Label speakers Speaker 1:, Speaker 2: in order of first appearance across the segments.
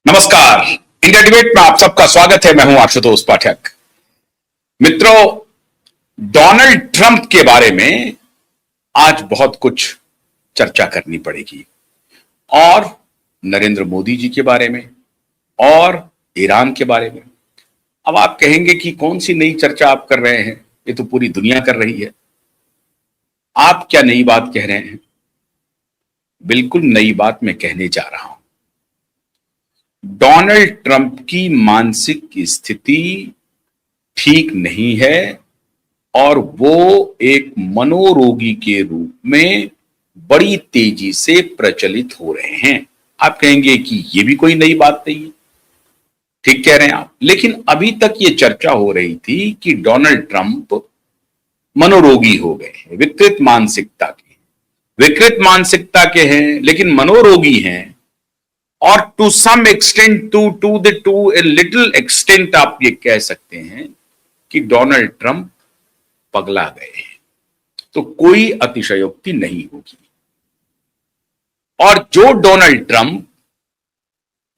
Speaker 1: नमस्कार। India debate में आप सबका स्वागत है। मैं हूं आशुतोष पाठक। मित्रों, डोनाल्ड ट्रंप के बारे में आज बहुत कुछ चर्चा करनी पड़ेगी, और नरेंद्र मोदी जी के बारे में, और ईरान के बारे में। अब आप कहेंगे कि कौन सी नई चर्चा आप कर रहे हैं, ये तो पूरी दुनिया कर रही है। आप क्या नई बात कह रहे हैं? बिल्कुल नई बात मैं कहने जा रहा हूं। डोनाल्ड ट्रंप की मानसिक स्थिति ठीक नहीं है और वो एक मनोरोगी के रूप में बड़ी तेजी से प्रचलित हो रहे हैं। आप कहेंगे कि ये भी कोई नई बात नहीं है। ठीक कह रहे हैं आप, लेकिन अभी तक ये चर्चा हो रही थी कि डोनाल्ड ट्रंप मनोरोगी हो गए हैं, विकृत मानसिकता के हैं, लेकिन मनोरोगी हैं। और to some extent, to a little extent आप ये कह सकते हैं कि डोनाल्ड ट्रंप पगला गए हैं। तो कोई अतिशयोक्ति नहीं होगी। और जो डोनाल्ड ट्रंप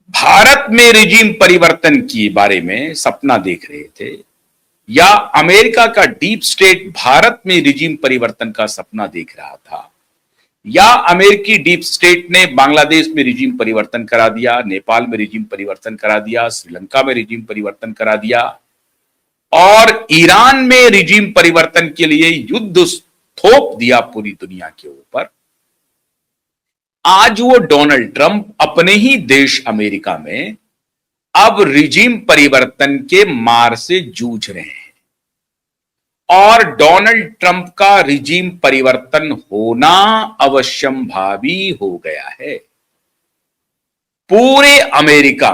Speaker 1: भारत में रिजीम परिवर्तन के बारे में सपना देख रहे थे, या अमेरिका का डीप स्टेट भारत में रिजीम परिवर्तन का सपना देख रहा था, या अमेरिकी डीप स्टेट ने बांग्लादेश में रिजीम परिवर्तन करा दिया, नेपाल में रिजीम परिवर्तन करा दिया, श्रीलंका में रिजीम परिवर्तन करा दिया, और ईरान में रिजीम परिवर्तन के लिए युद्ध थोप दिया पूरी दुनिया के ऊपर। आज वो डोनाल्ड ट्रंप अपने ही देश अमेरिका में अब रिजीम परिवर्तन के मार से जूझ रहे हैं। और डोनाल्ड ट्रंप का रिजीम परिवर्तन होना अवश्यंभावी हो गया है। पूरे अमेरिका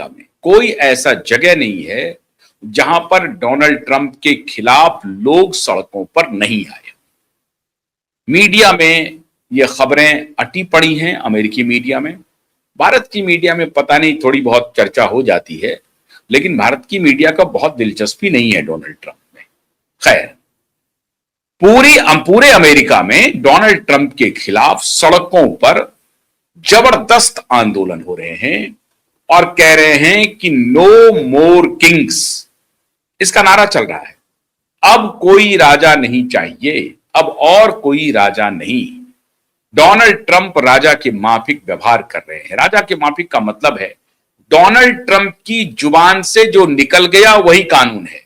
Speaker 1: में कोई ऐसा जगह नहीं है जहां पर डोनाल्ड ट्रंप के खिलाफ लोग सड़कों पर नहीं आए। मीडिया में ये खबरें अटी पड़ी हैं, अमेरिकी मीडिया में। भारत की मीडिया में पता नहीं, थोड़ी बहुत चर्चा हो जाती है, लेकिन भारत की मीडिया का बहुत दिलचस्पी नहीं है डोनाल्ड ट्रंप में। खैर, पूरे अमेरिका में डोनाल्ड ट्रंप के खिलाफ सड़कों पर जबरदस्त आंदोलन हो रहे हैं और कह रहे हैं कि नो मोर किंग्स, इसका नारा चल रहा है। अब कोई राजा नहीं चाहिए, अब और कोई राजा नहीं। डोनाल्ड ट्रंप राजा के माफिक व्यवहार कर रहे हैं। राजा के माफिक का मतलब है डोनाल्ड ट्रंप की जुबान से जो निकल गया वही कानून है।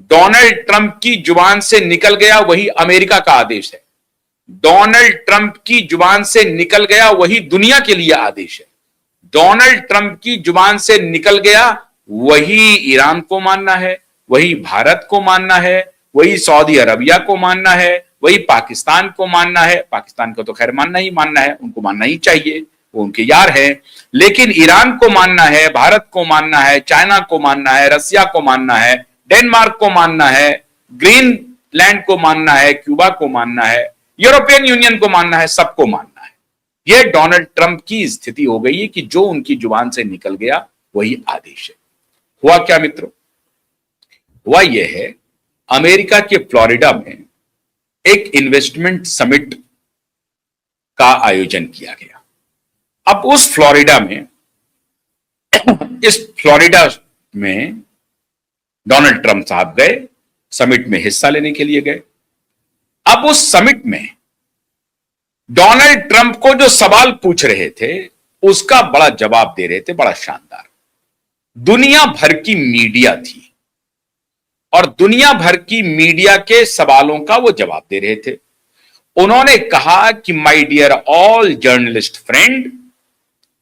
Speaker 1: डोनाल्ड ट्रंप की जुबान से निकल गया वही अमेरिका का आदेश है। डोनाल्ड ट्रंप की जुबान से निकल गया वही दुनिया के लिए आदेश है। डोनाल्ड ट्रंप की जुबान से निकल गया वही ईरान को मानना है, वही भारत को मानना है, वही सऊदी अरबिया को मानना है, वही पाकिस्तान को मानना है। पाकिस्तान को तो खैर मानना है, उनको मानना ही चाहिए, वो उनके यार हैं। लेकिन ईरान को मानना है, भारत को मानना है, चाइना को मानना है, रसिया को मानना है, डेनमार्क को मानना है, ग्रीनलैंड को मानना है, क्यूबा को मानना है, यूरोपियन यूनियन को मानना है, सबको मानना है। यह डोनाल्ड ट्रंप की स्थिति हो गई है कि जो उनकी जुबान से निकल गया वही आदेश है। हुआ क्या मित्रों? हुआ यह है, अमेरिका के फ्लोरिडा में एक इन्वेस्टमेंट समिट का आयोजन किया गया। अब इस फ्लोरिडा में डोनाल्ड ट्रंप साहब गए, समिट में हिस्सा लेने के लिए गए। अब उस समिट में डोनाल्ड ट्रंप को जो सवाल पूछ रहे थे उसका बड़ा जवाब दे रहे थे, बड़ा शानदार। दुनिया भर की मीडिया थी और दुनिया भर की मीडिया के सवालों का वो जवाब दे रहे थे। उन्होंने कहा कि my dear all journalist friend,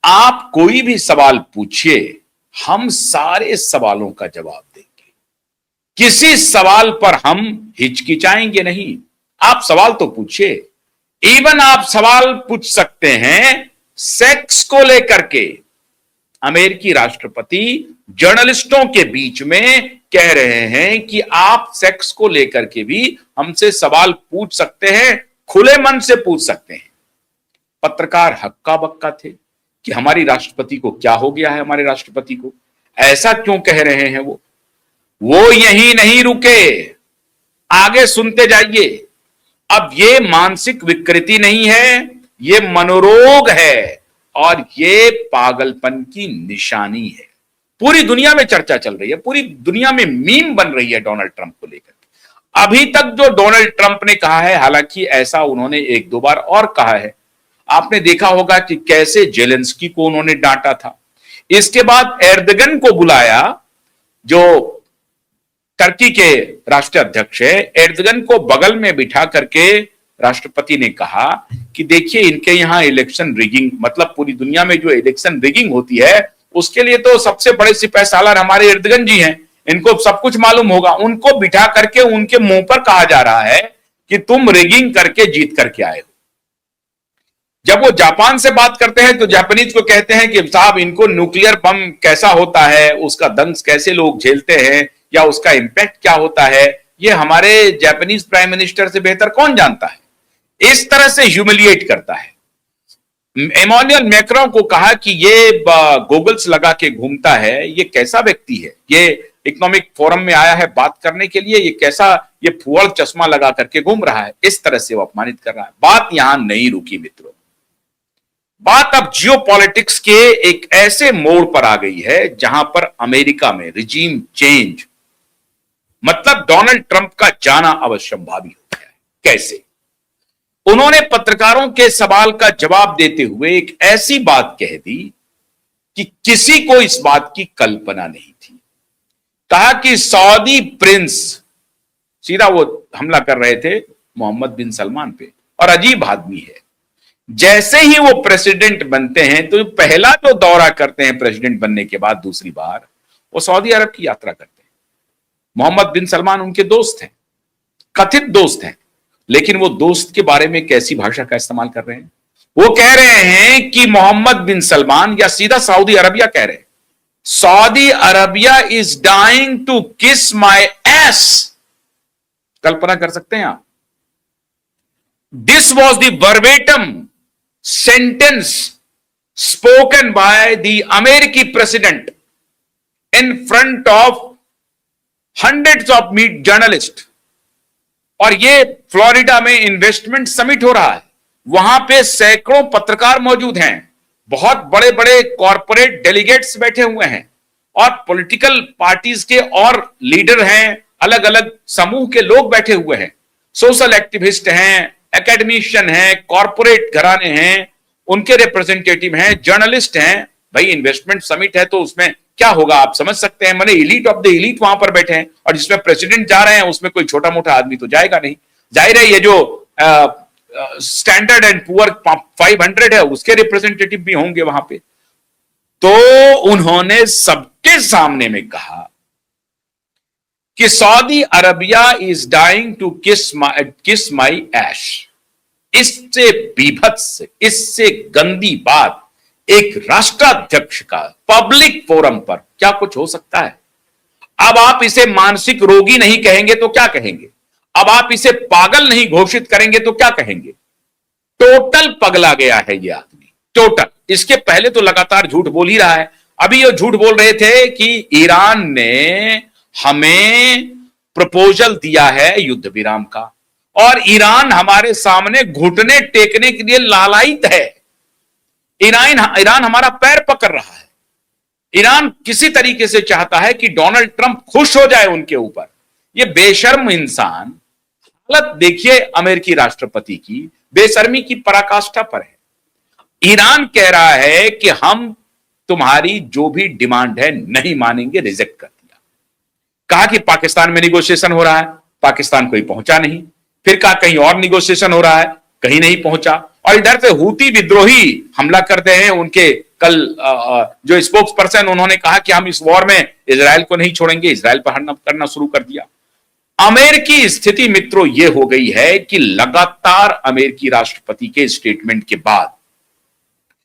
Speaker 1: आप कोई भी सवाल पूछिए, हम सारे सवालों का जवाब देंगे। किसी सवाल पर हम हिचकिचाएंगे नहीं। आप सवाल तो पूछिए। इवन आप सवाल पूछ सकते हैं सेक्स को लेकर के। अमेरिकी राष्ट्रपति जर्नलिस्टों के बीच में कह रहे हैं कि आप सेक्स को लेकर के भी हमसे सवाल पूछ सकते हैं, खुले मन से पूछ सकते हैं। पत्रकार हक्का बक्का थे कि हमारी राष्ट्रपति को क्या हो गया है, हमारे राष्ट्रपति को ऐसा क्यों कह रहे हैं। वो यहीं नहीं रुके, आगे सुनते जाइए। अब ये मानसिक विकृति नहीं है, ये मनोरोग है। और ये पागलपन की निशानी है। पूरी दुनिया में चर्चा चल रही है, पूरी दुनिया में मीम बन रही है डोनाल्ड ट्रंप को लेकर। अभी तक जो डोनाल्ड ट्रंप ने कहा है, हालांकि ऐसा उन्होंने एक दो बार और कहा है, आपने देखा होगा कि कैसे जेलेंस्की को उन्होंने डांटा था। इसके बाद एर्दोगन को बुलाया, जो टर्की के राष्ट्रीय अध्यक्ष है, एर्दोगन को बगल में बिठा करके राष्ट्रपति ने कहा कि देखिए इनके यहां इलेक्शन रिगिंग, मतलब पूरी दुनिया में जो इलेक्शन रिगिंग होती है उसके लिए तो सबसे बड़े सिपहसालार हमारे एर्दोगन जी हैं, इनको सब कुछ मालूम होगा। उनको बिठा करके उनके मुंह पर कहा जा रहा है कि तुम रिगिंग करके जीत करके आए हो। जब वो जापान से बात करते हैं तो जापानीज को कहते हैं कि साहब इनको न्यूक्लियर बम कैसा होता है, उसका दंश कैसे लोग झेलते हैं, या उसका इंपैक्ट क्या होता है, ये हमारे जापानीज प्राइम मिनिस्टर से बेहतर कौन जानता है। इस तरह से ह्यूमिलिएट करता है। इमैनुअल मैक्रों को कहा कि ये गोगल्स लगा के घूमता है, ये कैसा व्यक्ति है, ये इकोनॉमिक फोरम में आया है बात करने के लिए, ये कैसा, ये फुअल चश्मा लगा करके घूम रहा है, इस तरह से वो अपमानित कर रहा है। बात यहां नहीं रुकी मित्रों, बात अब जियो पॉलिटिक्स के एक ऐसे मोड़ पर आ गई है जहां पर अमेरिका में रिजीम चेंज, मतलब डोनाल्ड ट्रंप का जाना अवश्यंभावी हो गया है। कैसे? उन्होंने पत्रकारों के सवाल का जवाब देते हुए एक ऐसी बात कह दी कि किसी को इस बात की कल्पना नहीं थी। कहा कि सऊदी प्रिंस, सीधा वो हमला कर रहे थे मोहम्मद बिन सलमान पे, और अजीब आदमी है, जैसे ही वो प्रेसिडेंट बनते हैं तो पहला जो दौरा करते हैं प्रेसिडेंट बनने के बाद दूसरी बार, वो सऊदी अरब की यात्रा करते हैं। मोहम्मद बिन सलमान उनके दोस्त हैं, कथित दोस्त हैं, लेकिन वो दोस्त के बारे में कैसी भाषा का इस्तेमाल कर रहे हैं। वो कह रहे हैं कि मोहम्मद बिन सलमान, या सीधा सऊदी अरबिया कह रहे हैं, Saudi Arabia is dying to kiss my ass. कल्पना कर सकते हैं आप? This was the verbatim sentence spoken by the अमेरिकी president in front of hundreds of meet journalist. और ये फ्लोरिडा में इन्वेस्टमेंट समिट हो रहा है, वहां पे सैकड़ों पत्रकार मौजूद हैं, बहुत बड़े बड़े कॉरपोरेट डेलीगेट्स बैठे हुए हैं, और पॉलिटिकल पार्टीज के और लीडर हैं, अलग अलग समूह के लोग बैठे हुए हैं, सोशल एक्टिविस्ट हैं, एकेडमिशियन हैं, कॉरपोरेट घराने हैं, उनके रिप्रेजेंटेटिव हैं, जर्नलिस्ट हैं। भाई इन्वेस्टमेंट समिट है तो उसमें क्या होगा आप समझ सकते हैं। मैंने एलीट ऑफ द एलीट वहां पर बैठे हैं, और जिसमें प्रेसिडेंट जा रहे हैं उसमें कोई छोटा मोटा आदमी तो जाएगा नहीं। जाहिर है ये जो स्टैंडर्ड एंड पुअर 500 है उसके रिप्रेजेंटेटिव भी होंगे वहां पे। तो उन्होंने सबके सामने में कहा कि Saudi Arabia is dying to kiss my ऐश। इससे बीभत्स, इससे गंदी बात एक राष्ट्राध्यक्ष का पब्लिक फोरम पर क्या कुछ हो सकता है। अब आप इसे मानसिक रोगी नहीं कहेंगे तो क्या कहेंगे? अब आप इसे पागल नहीं घोषित करेंगे तो क्या कहेंगे? टोटल पगला गया है ये आदमी, टोटल। इसके पहले तो लगातार झूठ बोल ही रहा है। अभी ये झूठ बोल रहे थे कि ईरान ने हमें प्रपोजल दिया है युद्ध विराम का, और ईरान हमारे सामने घुटने टेकने के लिए लालायित है। ईरान हमारा पैर पकड़ रहा है। ईरान किसी तरीके से चाहता है कि डोनाल्ड ट्रंप खुश हो जाए उनके ऊपर। ये बेशर्म इंसान, हालत देखिए अमेरिकी राष्ट्रपति की, बेशर्मी की पराकाष्ठा पर है। ईरान कह रहा है कि हम तुम्हारी जो भी डिमांड है नहीं मानेंगे, रिजेक्ट कर दिया। कहा कि पाकिस्तान में निगोशिएशन हो रहा है, पाकिस्तान कोई पहुंचा नहीं। फिर कहा कहीं और निगोशिएशन हो रहा है, कहीं नहीं पहुंचा। और इधर से हूती विद्रोही हमला करते हैं। उनके कल जो स्पोक्स पर्सन, उन्होंने कहा कि हम इस वॉर में इजराइल को नहीं छोड़ेंगे, इजराइल पर हमला करना शुरू कर दिया। अमेरिकी स्थिति मित्रों यह हो गई है कि लगातार अमेरिकी राष्ट्रपति के स्टेटमेंट के बाद